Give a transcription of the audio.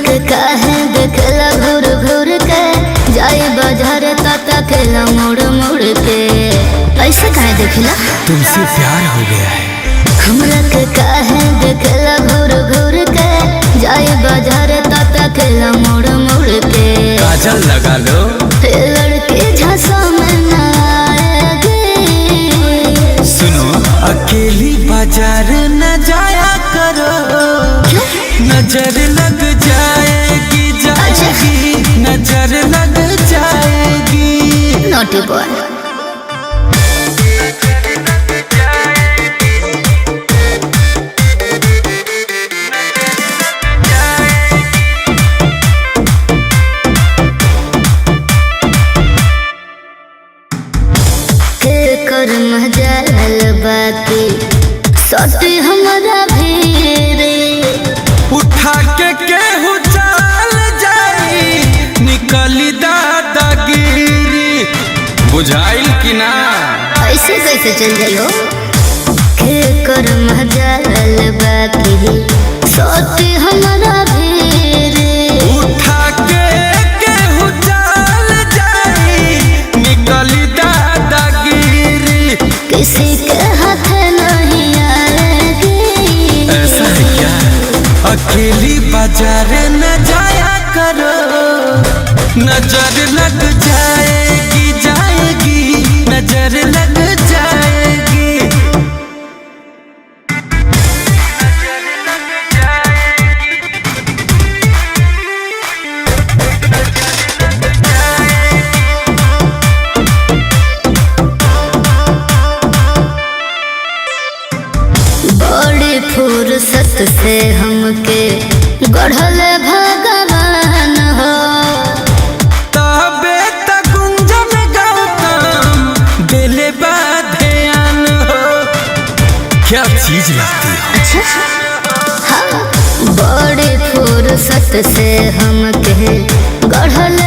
के काहे देखला घूर घूर के जाए बाजार ताता केला मोड़ मोड़ के ऐसे काहे देखला तुमसे प्यार हो गया है। हमरा के काहे देखला घूर घूर के जाए बाजार ताता केला मोड़ मोड़ के काजल लगा लो लड़के झांसा में ना आएगी। सुनो अकेली बाजार न जाया करो, नजर लग जाएगी जाएगी नजर लग जाएगी। नोटी बॉय कर मजाल बाकी सती हमारा भीरे उठा के केहू चाल जाई निकली दादागिरी। बुझाइल कि ना ऐसे कैसे चल जाइयो के कर मजाल बाकी सती हमारा भीरे उठा के केहू चाल जाई निकली दादागिरी। किसी के हाथ नहीं आएगी। ऐसा है क्या? अकेली बाजार न जाया करो, नजर लग जाएगी जाएगी नजर लग जाएगी। बड़ी फुर्सत से हमके गढ़ल भगवान हो तबे तक गुंजन गौतम दिले ध्यान हो। क्या चीज लगती है? अच्छा हाँ बड़ी फुर्सत से हमके गढ़ल